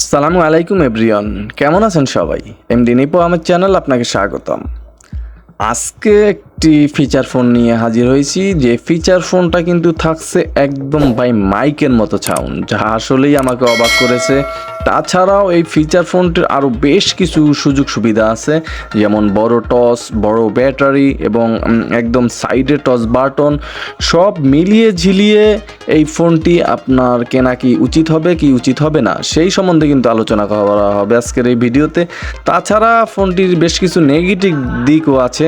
আসসালামু আলাইকুম এভরিওয়ান, কেমন আছেন সবাই? এমডি নিপু আমার চ্যানেল আপনাকে স্বাগতম। আজকে একটি ফিচার ফোন নিয়ে হাজির হয়েছি, যে ফিচার ফোনটা কিন্তু থাকছে একদম বাই মাইকের মতো সাউন্ড, যা আসলেই আমাকে অবাক করেছে। তাছাড়াও এই ফিচার ফোনটির আরও বেশ কিছু সুযোগ সুবিধা আছে, যেমন বড় টস, বড় ব্যাটারি এবং একদম সাইডে টস বাটন, সব মিলিয়ে ঝিলিয়ে এই ফোনটি আপনার কেনা কি উচিত হবে কি উচিত হবে না সেই সম্বন্ধে কিন্তু আলোচনা করা হবে আজকের এই ভিডিওতে। তাছাড়া ফোনটির বেশ কিছু নেগেটিভ দিকও আছে,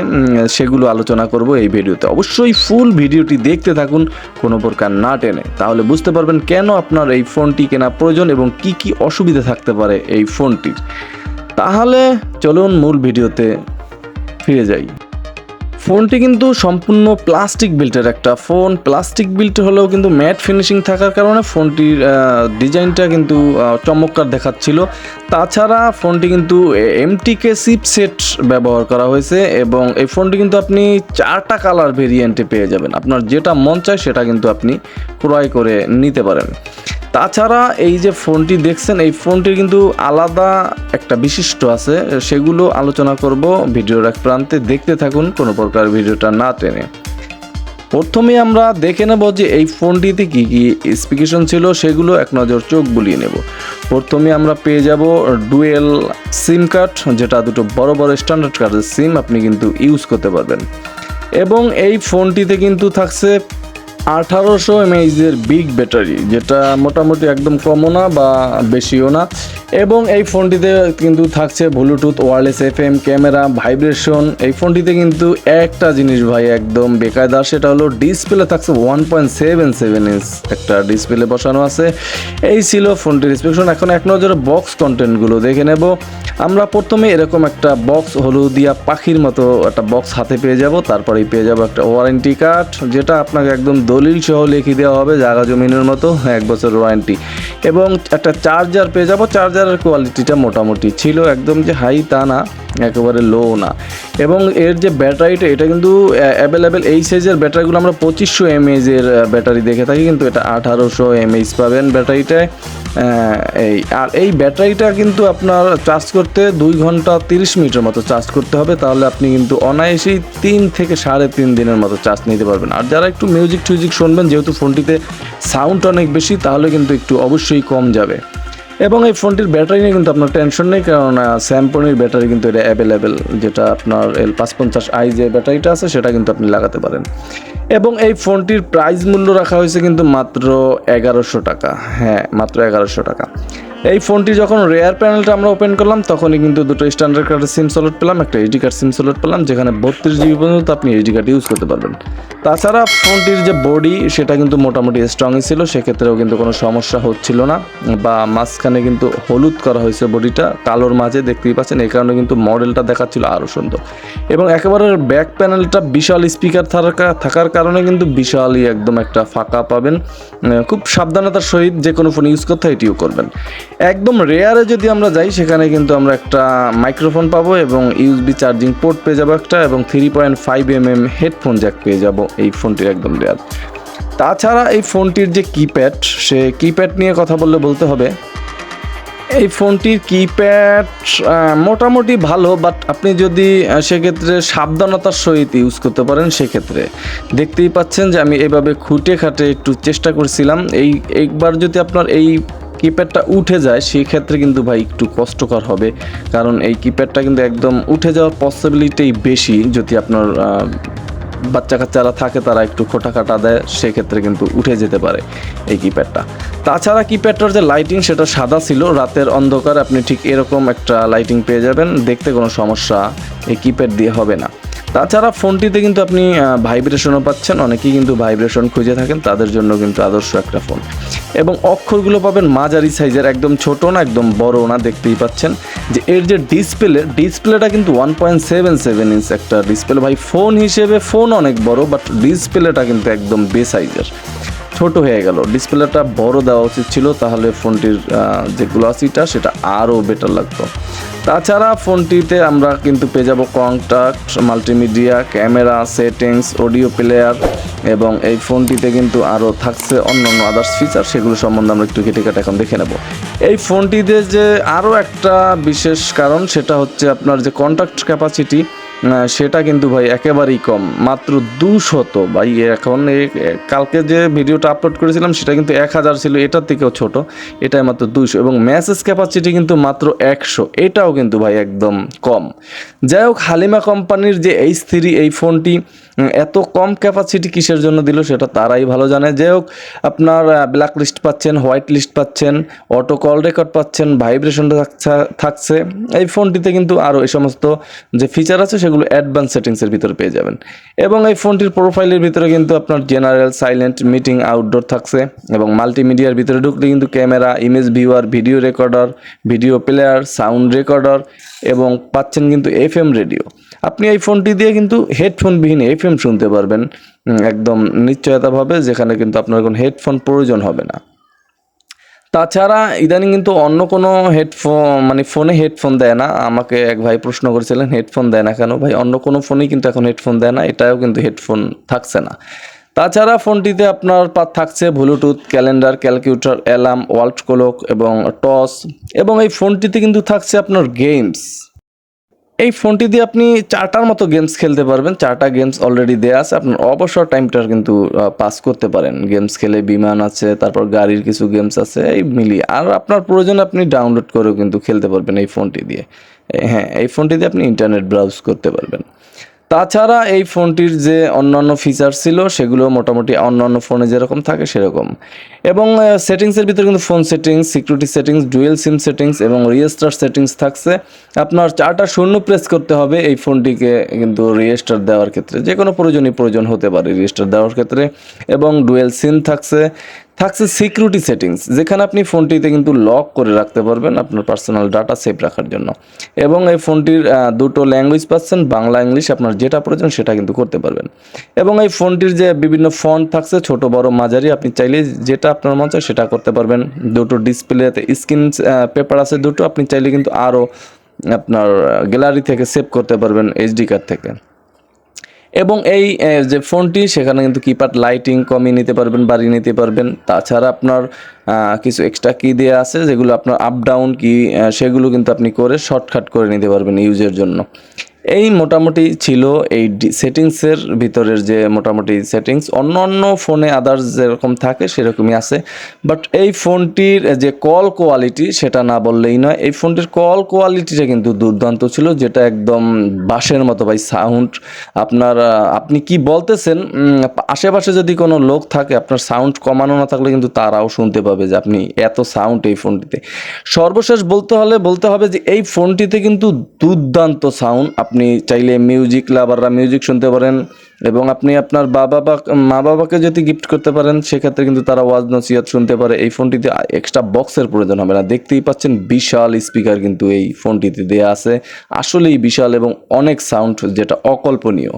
সেগুলো আলোচনা করব এই ভিডিওতে। অবশ্যই ফুল ভিডিওটি দেখতে থাকুন কোনো প্রকার না টেনে, তাহলে বুঝতে পারবেন কেন আপনার এই ফোনটি কেনা প্রয়োজন এবং কি কি অসুবিধা থাকতে পারে এই ফোনটির। তাহলে চলুন মূল ভিডিওতে ফিরে যাই। ফোনটি কিন্তু সম্পূর্ণ প্লাস্টিক বিল্টের একটা ফোন। প্লাস্টিক বিল্ট হলেও কিন্তু ম্যাট ফিনিশিং থাকার কারণে ফোনটির ডিজাইনটা কিন্তু চমৎকার দেখাচ্ছিল। তাছাড়া ফোনটি কিন্তু এমটিকে চিপসেট ব্যবহার করা হয়েছে এবং এই ফোনটি কিন্তু আপনি 4টা কালার ভেরিয়েন্টে পেয়ে যাবেন। আপনার যেটা মন চায় সেটা কিন্তু আপনি ক্রয় করে নিতে পারেন। তাছাড়া এই যে ফোনটি দেখছেন, এই ফোনটির কিন্তু আলাদা একটা বিশিষ্ট্য আছে, সেগুলো আলোচনা করব ভিডিওর এক প্রান্তে। দেখতে থাকুন কোনো প্রকার ভিডিওটা না টেনে। প্রথমে আমরা দেখে নেব যে এই ফোনটিতে কী কী স্পেসিফিকেশন ছিল, সেগুলো এক নজর চোখ বুলিয়ে নেব। প্রথমে আমরা পেয়ে যাব ডুয়েল সিম কার্ড, যেটা দুটো বড় বড় স্ট্যান্ডার্ড কার্ডের সিম আপনি কিন্তু ইউজ করতে পারবেন। এবং এই ফোনটিতে কিন্তু থাকছে 1800 mAh বিগ ব্যাটারি, যেটা মোটামুটি একদম কমও না বা বেশিও না। এবং এই ফোনটিতে কিন্তু থাকছে Bluetooth, wireless FM, camera, vibration. এই ফোনটিতে কিন্তু একটা জিনিস ভাই একদম বেকায়দা, সেটা হলো ডিসপ্লে থাকছে 1.77 ইঞ্চ একটা ডিসপ্লে বসানো আছে। এই ছিল ফোনটির স্পেসিফিকেশন। এখন এক নজরে বক্স কন্টেন্টগুলো দেখে নেব। আমরা প্রথমে এরকম একটা বক্স, হলুদিয়া পাখির মতো একটা বক্স হাতে পেয়ে যাব। তারপরেই পেয়ে যাব একটা ওয়ারেন্টি কার্ড, যেটা আপনাকে একদম দলিল সহ লিখে দেওয়া হবে জায়গা জমিনের মতো, 1 বছর ওয়ারেন্টি। এবং একটা চার্জার পেয়ে যাব। চার্জারের কোয়ালিটিটা মোটামুটি ছিল, একদম যে হাই তা না, একেবারে লো না। এবং এর যে ব্যাটারিটা, এটা কিন্তু অ্যাভেলেবেল। এই সাইজের ব্যাটারিগুলো আমরা 2500 mAh ব্যাটারি দেখে থাকি, কিন্তু এটা 1800 mAh পাবেন ব্যাটারিটায়। এই ব্যাটারিটা কিন্তু আপনার চার্জ করতে 2 ঘন্টা 30 মিনিটের মতো চার্জ করতে হবে, তাহলে আপনি কিন্তু অনায়াসেই 3 থেকে 3.5 দিনের মতো চার্জ নিতে পারবেন। আর যারা একটু মিউজিক শুনবেন, যেহেতু ফোনটিতে সাউন্ড অনেক বেশি, তাহলে কিন্তু একটু অবশ্যই কম যাবে। এবং এই ফোনটির ব্যাটারি নিয়ে কিন্তু আপনার টেনশন নেই, কারণ স্যামসংয়ের ব্যাটারি কিন্তু এটা অ্যাভেলেবেল, যেটা আপনার L550i যে ব্যাটারিটা আছে সেটা কিন্তু আপনি লাগাতে পারেন। এবং এই ফোনটির প্রাইস মূল্য রাখা হয়েছে কিন্তু মাত্র 1100 টাকা। হ্যাঁ, মাত্র 1100 টাকা। এই ফোনটি যখন রেয়ার প্যানেলটা আমরা ওপেন করলাম, তখনই কিন্তু দুটো স্ট্যান্ডার্ড কার্ডের সিম স্লট পেলাম, একটা এইচডি কার্ড সিম স্লট পেলাম, যেখানে 32 GB পর্যন্ত আপনি এইচডি কার্ড ইউজ করতে পারবেন। তাছাড়া ফোনটির যে বডি, সেটা কিন্তু মোটামুটি স্ট্রংই ছিল, সেক্ষেত্রেও কিন্তু কোনো সমস্যা হচ্ছিল না। বা মাঝখানে কিন্তু হলুদ করা হয়েছে বডিটা, কালোর মাঝে দেখতেই পাচ্ছেন, এই কারণে কিন্তু মডেলটা দেখাচ্ছিল আরও সুন্দর। এবং একেবারে ব্যাক প্যানেলটা বিশাল স্পিকার থাকার কারণে কিন্তু বিশালই একদম একটা ফাঁকা পাবেন। খুব সাবধানতার সহিত যে কোনো ফোন ইউজ করতে হয় এটিও করবেন। একদম রেয়ারে যদি আমরা যাই, সেখানে কিন্তু আমরা একটা মাইক্রোফোন পাবো এবং ইউএসবি চার্জিং পোর্ট পেয়ে যাবো একটা, এবং 3.5mm হেডফোন জ্যাক পেয়ে যাব এই ফোনটির একদম রেয়ার। তাছাড়া এই ফোনটির যে কিপ্যাড, সে কিপ্যাড নিয়ে কথা বলতে হবে। এই ফোনটির কিপ্যাড মোটামুটি ভালো, বাট আপনি যদি সেক্ষেত্রে সাবধানতার সহিত ইউজ করতে পারেন, সেক্ষেত্রে দেখতেই পাচ্ছেন যে আমি এভাবে খুঁটে খাটে একটু চেষ্টা করছিলাম। একবার যদি আপনার এই কিপ্যাডটা উঠে যায়, সেক্ষেত্রে কিন্তু ভাই একটু কষ্টকর হবে, কারণ এই কিপ্যাডটা কিন্তু একদম উঠে যাওয়ার পসিবিলিটি বেশি। যদি আপনার বাচ্চা কাচ্চারা থাকে, তারা একটু খোটাখাটা দেয়, সেক্ষেত্রে কিন্তু উঠে যেতে পারে এই কিপ্যাডটা। তাছাড়া কিপ্যাডটার যে লাইটিং, সেটা সাদা ছিল। রাতের অন্ধকার আপনি ঠিক এরকম একটা লাইটিং পেয়ে যাবেন, দেখতে কোনো সমস্যা এই কিপ্যাড দিয়ে হবে না। তাছাড়া ফোনটিতে কিন্তু আপনি ভাইব্রেশনও পাচ্ছেন, অনেকেই কিন্তু ভাইব্রেশন খুঁজে থাকেন, তাদের জন্য কিন্তু আদর্শ একটা ফোন। এবং অক্ষরগুলো পাবেন মাঝারি সাইজের, একদম ছোট না একদম বড় না। দেখতেই পাচ্ছেন যে এর যে ডিসপ্লেটা কিন্তু 1.77 ইঞ্চ একটা ডিসপ্লে। ভাই ফোন হিসেবে ফোন অনেক বড়, বাট ডিসপ্লেটা কিন্তু একদম বে সাইজের। ছোট হয়ে গেল। ডিসপ্লেটা বড় দেওয়া উচিত ছিল, তাহলে ফোনটির যে গ্লসিটা সেটা আরও বেটার লাগতো। তাছাড়া ফোনটিতে আমরা কিন্তু পেয়ে যাব contact, multimedia, camera, settings, audio player, এবং এই ফোনটিতে কিন্তু আরও থাকছে অন্যান্য আদার্স ফিচার, সেগুলো সম্বন্ধে আমরা একটু কেটে এখন দেখে নেব। এই ফোনটিতে যে আরও একটা বিশেষ কারণ, সেটা হচ্ছে আপনার যে কন্ট্যাক্ট ক্যাপাসিটি, সেটা কিন্তু ভাই একেবারেই কম, মাত্র 200 ভাই। এখন কালকে যে ভিডিওটা আপলোড করেছিলাম সেটা কিন্তু 1000 ছিল, এটার থেকেও ছোট, এটাই মাত্র 200, এবং মেসেজ ক্যাপাসিটি কিন্তু মাত্র 100, এটাও কিন্তু ভাই একদম কম। যাই হোক, হালিমা কোম্পানির যে H3 এই ফোনটি এত কম ক্যাপাসিটি কিসের জন্য দিল সেটা তারাই ভালো জানে। যাই হোক, আপনার ব্ল্যাক লিস্ট পাচ্ছেন, হোয়াইট লিস্ট পাচ্ছেন, অটো কল রেকর্ড পাচ্ছেন, ভাইব্রেশন থাকছে। এই ফোনটিতে কিন্তু আরও এই সমস্ত যে ফিচার আছে সেগুলো অ্যাডভান্স সেটিংসের ভিতরে পেয়ে যাবেন। এবং এই ফোনটির প্রোফাইলের ভিতরে কিন্তু আপনার জেনারেল, সাইলেন্ট, মিটিং, আউটডোর থাকছে, এবং মাল্টিমিডিয়ার ভিতরে ঢুকলে কিন্তু camera, image viewer, video recorder, video player, sound recorder, এবং পাচ্ছেন কিন্তু FM রেডিও। আপনি এই ফোনটি দিয়ে কিন্তু হেডফোনবিহীন FM শুনতে পারবেন একদম নিশ্চয়তাভাবে, যেখানে কিন্তু আপনার কোনো হেডফোন প্রয়োজন হবে না। তাছাড়া ইদানিং কিন্তু অন্য কোনো হেডফোন ফোনে হেডফোন দেয় না। আমাকে এক ভাই প্রশ্ন করেছিলেন হেডফোন দেয় না কেন? ভাই, অন্য কোনো ফোনেই কিন্তু এখন হেডফোন দেয় না, এটাও কিন্তু হেডফোন থাকছে না। তাছাড়া ফোনটিতে আপনার থাকছে bluetooth, calendar, calculator, alarm, wall clock, এবং টস, এবং এই ফোনটিতে কিন্তু থাকছে আপনার গেমস। এই ফোনটি দিয়ে আপনি 4টার মতো গেমস খেলতে পারবেন। 4টা গেমস অলরেডি দেওয়া আছে, আপনার অবসর টাইমটা কিন্তু পাস করতে পারেন গেমস খেলে। বিমান আছে, তারপর গাড়ির কিছু গেমস আছে, এই মিলিয়ে। আর আপনার প্রয়োজনে আপনি ডাউনলোড করেও কিন্তু খেলতে পারবেন এই ফোনটি দিয়ে। হ্যাঁ, এই ফোনটি দিয়ে আপনি ইন্টারনেট ব্রাউজ করতে পারবেন। তাছাড়া এই ফোনটির যে অন্যান্য ফিচার ছিল সেগুলো মোটামুটি অন্যান্য ফোনে যেরকম থাকে সেরকম। এবং সেটিংসের ভিতরে কিন্তু phone settings, security settings, dual SIM settings, এবং রিস্টার্ট সেটিংস থাকছে। আপনার 4টা শূন্য প্রেস করতে হবে এই ফোনটিকে কিন্তু রিস্টার্ট দেওয়ার ক্ষেত্রে, যে কোনো প্রয়োজন হতে পারে রিস্টার্ট দেওয়ার ক্ষেত্রে। এবং ডুয়েল সিম থাকছে সিকিউরিটি সেটিংস, যেখানে আপনি ফোনটিতে কিন্তু লক করে রাখতে পারবেন আপনার পার্সোনাল ডাটা সেভ রাখার জন্য। এবং এই ফোনটির 2টো ল্যাঙ্গুয়েজ পাচ্ছেন, বাংলা, ইংলিশ, আপনার যেটা প্রয়োজন সেটা কিন্তু করতে পারবেন। এবং এই ফোনটির যে বিভিন্ন ফন্ট থাকছে, ছোট, বড়, মাঝারি, আপনি চাইলে যেটা আপনার মন চায় সেটা করতে পারবেন। 2টো ডিসপ্লেতে স্ক্রিন পেপার আছে 2টো, আপনি চাইলে কিন্তু আরও আপনার গ্যালারি থেকে সেভ করতে পারবেন SD কার্ড থেকে। এবং এই যে ফোনটি, সেখানে কিন্তু কিপ্যাড লাইটিং কমিয়ে নিতে পারবেন, বাড়িয়ে নিতে পারবেন। তাছাড়া আপনার কিছু এক্সট্রা কি দেওয়া আছে, যেগুলো আপনার আপ ডাউন কি, সেগুলো কিন্তু আপনি করে শর্টকাট করে নিতে পারবেন ইউজের জন্য। এই মোটামুটি ছিল এই সেটিংসের ভিতরের যে মোটামুটি সেটিংস। অন্য ফোনে আদার্স যেরকম থাকে সেরকমই আছে, বাট এই ফোনটির যে কল কোয়ালিটি সেটা না বললেই নয়। এই ফোনটির কল কোয়ালিটিটা কিন্তু দুর্দান্ত ছিল, যেটা একদম বাঁশের মতো ভাই। সাউন্ড আপনি কি বলতেছেন, আশেপাশে যদি কোনো লোক থাকে, আপনার সাউন্ড কমানো না থাকলে কিন্তু তারাও শুনতে পাবে যে আপনি এত সাউন্ড এই ফোনটিতে। সর্বশেষ বলতে হবে যে এই ফোনটিতে কিন্তু দুর্দান্ত সাউন্ড। আপনি চাইলে মিউজিক লাভাররা মিউজিক শুনতে পারেন, এবং আপনি আপনার মা বাবাকে যদি গিফট করতে পারেন সেক্ষেত্রে কিন্তু তারা ওয়াজ নসিহত শুনতে পারে। এই ফোনটিতে এক্সট্রা বক্সের প্রয়োজন হবে না। দেখতেই পাচ্ছেন বিশাল স্পিকার কিন্তু এই ফোনটিতে দেওয়া আছে, আসলেই বিশাল, এবং অনেক সাউন্ড, যেটা অকল্পনীয়।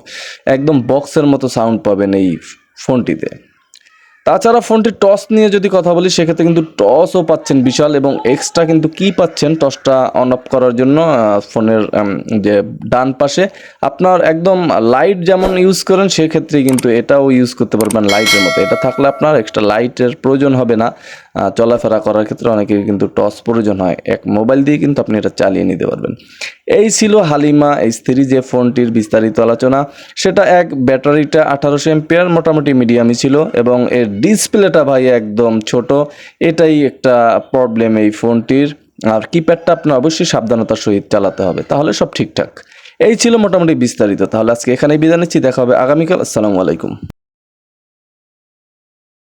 একদম বক্সের মতো সাউন্ড পাবেন এই ফোনটিতে। তাছাড়া ফোনটির টস নিয়ে যদি কথা বলি, সেক্ষেত্রে কিন্তু টসও পাচ্ছেন বিশাল, এবং এক্সট্রা কিন্তু কি পাচ্ছেন টসটা অন অফ করার জন্য ফোনের যে ডান পাশে আপনার একদম লাইট যেমন ইউজ করেন, সেক্ষেত্রে কিন্তু এটাও ইউজ করতে পারবেন লাইটের মতো। এটা থাকলে আপনার এক্সট্রা লাইটের প্রয়োজন হবে না। চলাফেরা করার ক্ষেত্রে অনেকের কিন্তু টস প্রয়োজন হয়, এক মোবাইল দিয়ে কিন্তু আপনি এটা চালিয়ে নিতে পারবেন। এই ছিল হালিমা H3 যে ফোনটির বিস্তারিত আলোচনা। সেটা ব্যাটারিটা 1800 এমপিআর, মোটামুটি মিডিয়ামই ছিল, এবং এর ডিসপ্লেটা ভাই একদম ছোট, এটাই একটা প্রবলেম এই ফোনটির। আর কিপ্যাডটা আপনার অবশ্যই সাবধানতার সহিত চালাতে হবে, তাহলে সব ঠিকঠাক। এই ছিল মোটামুটি বিস্তারিত। তাহলে আজকে এখানেই বিদায় নিচ্ছি, দেখা হবে আগামীকাল। আসসালামু আলাইকুম।